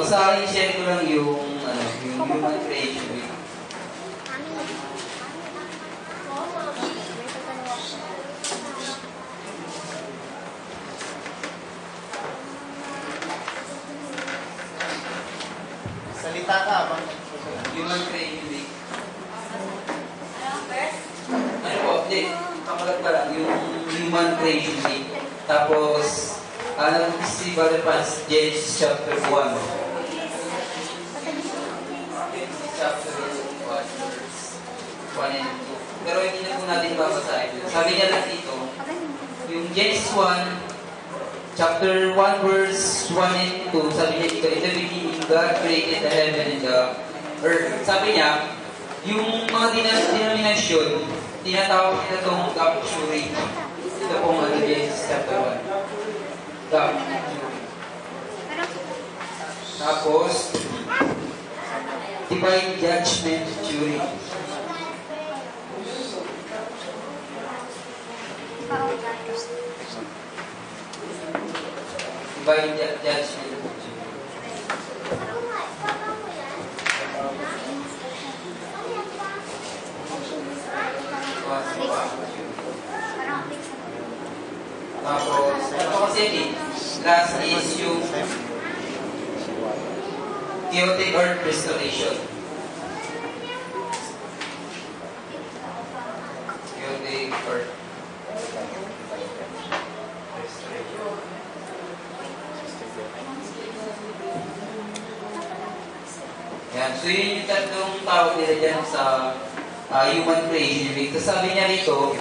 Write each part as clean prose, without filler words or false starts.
Sa akin, share ko lang yung, yung human creation week. Salita ka ba? Human creation week. Ano po? Hindi. Kamalag pa lang. Yung human creation week. Tapos, si Brother Franz, Genesis chapter 1. Genesis chapter 1, verse 1 and 2. Pero hindi na po natin babasahin. Sabi niya lang dito, yung Genesis 1, chapter 1, verse 1 and 2, sabi niya dito, in the beginning, God created the heaven and the earth. Sabi niya, yung mga denominasyon, tinatawag nila itong Gapturing. Ito pong Genesis chapter 1. Gapturing. Tapos, divine judgment theory. Divine judgment. Tapos, ito kasi last is yung chaotic earth restoration. Chaotic earth restoration. Yan. So, yun yung tatlong tawag nila dyan sa human creation week. Tapos sabi niya rito,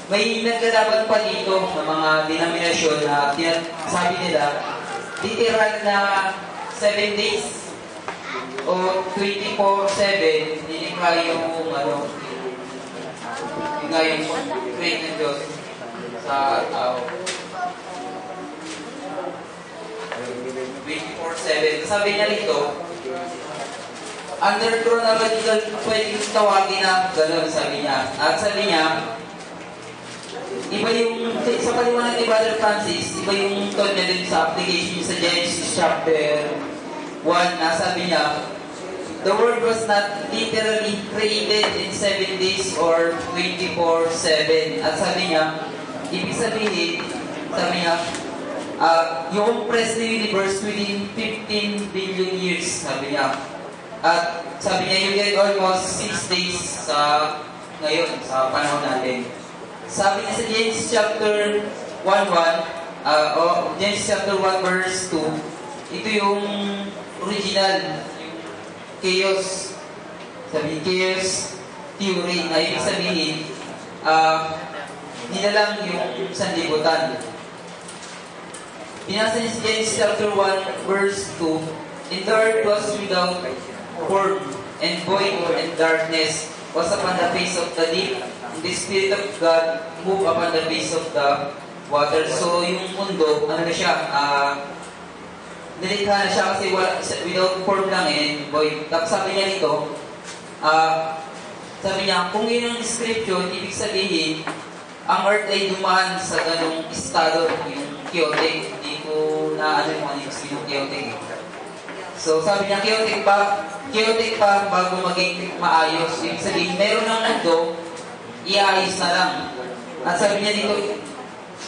may naglalaban pa dito ng mga denominasyon na sabi nila, literal na 7 days o 24/7, hindi nga yung hindi nga yung create ng Diyos sa tao. 24/7. Sabi niya rito, under chronological, pwedeng tawagin na gano'n, sabi niya. At sabi niya, iba yung, sa paliwanag ni Brother Francis, iba yung thought niya din sa application sa Genesis chapter 1 na sabi niya, the world was not literally created in 7 days or 24/7. At sabi niya, ibig sabihin, sabi niya, yung compressed na universe within 15 billion years, sabi niya. At sabi niya, you get almost 6 days sa ngayon, sa panahon natin. Sabi niya sa Genesis chapter 1:1, Genesis chapter 1 verse 2, ito yung original, yung chaos, sabi chaos theory, na ibig sabihin, nilalang yung sanlibutan. Binasa niya sa Genesis chapter 1 verse 2, in the earth was without form and void and darkness was upon the face of the deep. The Spirit of God moved upon the face of the water. So, yung mundo, ano na siya, nilikha na siya kasi without form lang and void. Tapos sabi niya nito, sabi niya, kung yun yung description, ibig sabihin, ang earth ay dumaan sa ganong estado, yung chaotic. Hindi ko na ano yung chaotic. So, sabi niya, chaotic pa bago maging maayos. Ibig sabihin, meron ng mundo, iayos na lang. At sabi niya dito,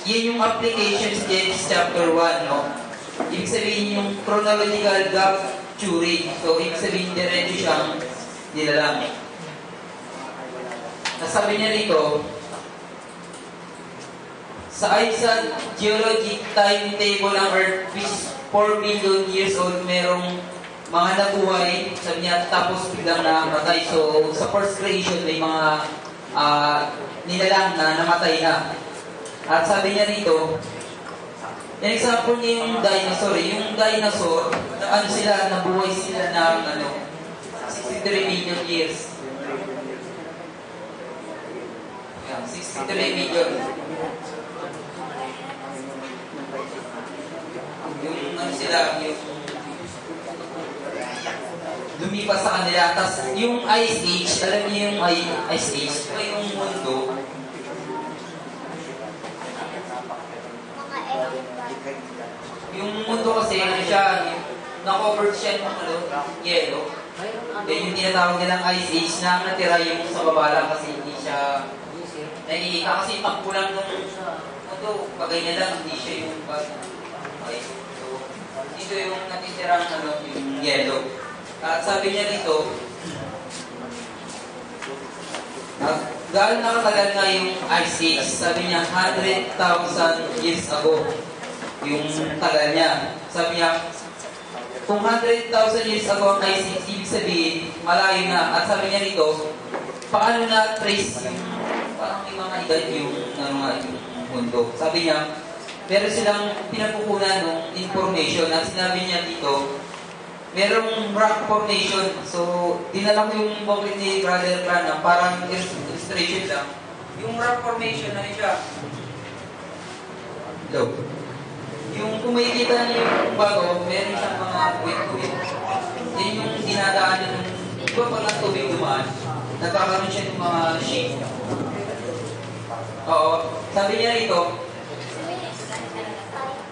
yun yung application sa Genesis chapter 1, no? Ibig sabihin yung chronological gap theory. So, ibig sabihin, diretso siyang nilalang. Nasabi niya dito, sa Isaac geologic timetable ng Earth, which 4 billion years old, merong mga nabuhay, sabi niya, tapos biglang namatay. So, sa first creation, may mga nilalang na namatay na. At sabi niya rito, yung example niya yung dinosaur. Yung dinosaur, nabuhay sila ng 63 million years. 63 million. Yung lumipas sa kanila. Tapos yung Ice Age, alam niyo yung Ice Age, diba yung mundo? Yung mundo kasi, siya, na-covered siya ng yellow. Then yung tinatawag nilang ice age na natira yung sa baba lang kasi hindi siya naiika kasi takbo lang nung bagay niya lang, hindi siya yung okay. So, dito yung natitirang yung yellow. At sabi niya dito, gaano nakatagal na yung ice age? Sabi niya, 100,000 years ago. Yung tagal niya. Sabi niya, kung 100,000 years ago ang ice age, ibig sabihin, malayo na. At sabi niya dito, paano na trace yung, parang may mga edad yung mundo. Sabi niya, meron silang pinagkukunan ng information at sinabi niya dito, merong rock formation. So, dinala ko yung booklet ni Brother Branham, parang illustration lang. Yung rock formation, ano siya? Hello? Yung kung makikita niyo yung bago, meron siyang mga buwit-buwit. Yan yung dinadaan niya ng iba pag ang tubig dumaan, nagkakaroon siya ng mga shape. Oo. Sabi niya rito,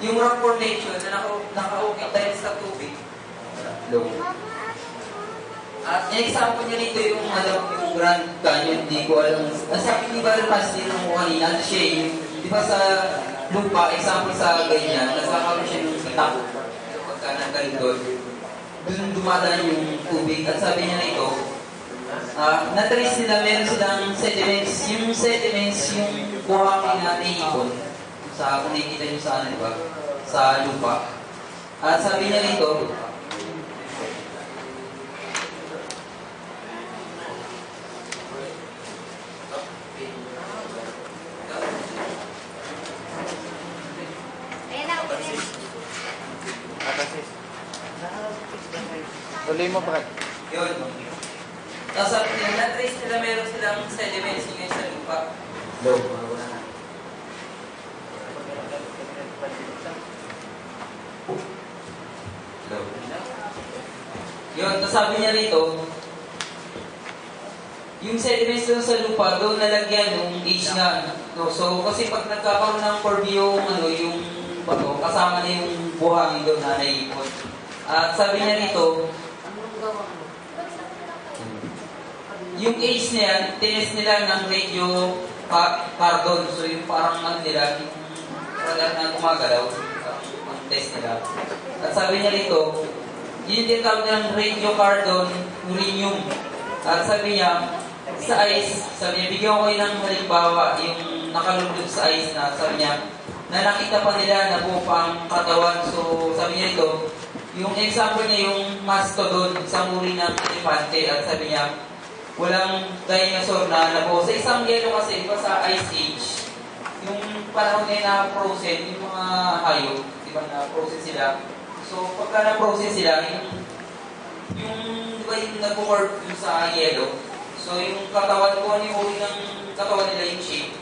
yung rock formation na naka-ukit dahil sa tubig. Hello? At example niya rito yung, yung Grand Canyon, hindi ko alam. Ang sabi ni Brother Pastor nung kanina, siya yung, di ba sa lupa, example sa ganyan, nagkakaroon siya ng itak. Pagka nagaling doon, doon dumadaan yung tubig. At sabi niya rito, na-trace nila, meron silang sediments. Yung sediments, yung buhangin na naiipon sa, kung nakikita nyo sa, di ba? Sa lupa. At sabi niya rito, Tuloy mo, Brad. yun. Tapos sabi niya, na-trace nila, meron silang sediments ngayon sa lupa. Low. Yun, tapos sabi niya rito, yung sediments doon sa lupa, doon nalagyan yung age nga. No? So, kasi pag nagkakaroon ng curve yung, yung bato, kasama na yung buhangin doon na naipon. At sabi niya rito, yung age niya, tinest nila ng radio carbon. So, yung parang nila, yung radar na gumagalaw, ang test nila. At sabi niya rito, yun din tawag ng radiocarbon uranium. At sabi niya, sa ice, sabi niya, bigyan ko kayo ng halimbawa, yung nakalulog sa ice na, sabi niya, na nakita pa nila na buo pa ang katawan. So, sabi niya ito, yung example niya, yung mastodon sa muri ng elefante. At sabi niya, walang dinosaur na nabuo. Sa isang yelo kasi, di ba sa ice age, yung panahon na na-process, yung mga hayop, di ba na-process sila. So, pagka na-process sila, yung di ba yung nag-work yung sa yelo, so yung katawan ko, ano yung uri ng katawan nila yung shape,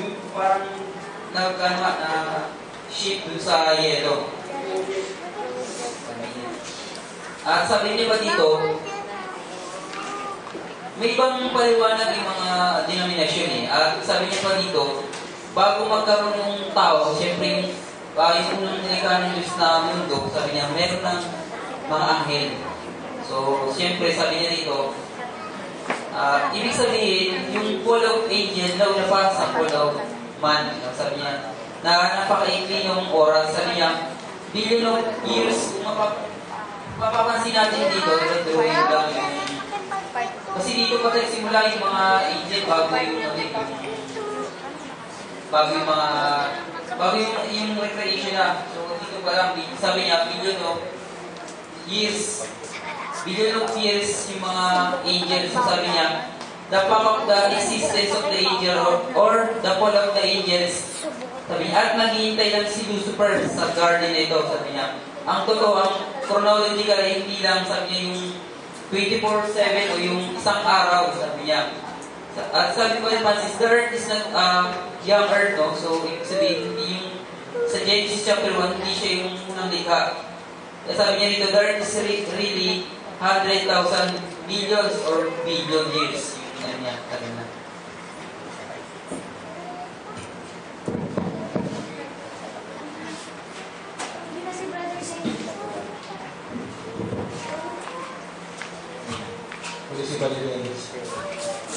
yung parang na shape dun sa yelo. At sabi niya ba dito, may ibang paliwanag yung mga denomination eh. At sabi niya pa dito, bago magkaroon ng tao, siyempre yung unang nilikha ng Diyos na mundo, sabi niya, meron ng mga anghel. So, siyempre, sabi niya dito, ibig sabihin, yung fall of angel, nauna pa sa fall of man. Sabi niya, na napakaikli yung oras. Sabi niya, billion of years, kung mapapansin natin dito, drawing lang yung kasi dito pa nagsimula yung mga angel bago yung recreation na. So dito pa lang, sabi niya, billion of years yung mga angels. So sabi niya, the fact of the existence of the angel or the fall of the angels. Sabi niya, at naghihintay lang si Lucifer sa garden nito. Sabi niya, ang totoo, ang chronological, hindi lang, sabi niya, yung 24/7 o yung isang araw, sabi niya. At sabi ko naman, since the earth is not young earth, no? So, ibig sabihin, hindi yung sa Genesis chapter 1, hindi siya yung unang likha. Sabi niya dito, the earth is really 100,000 millions or billion years. Yung niya, sabi na. Municipal units.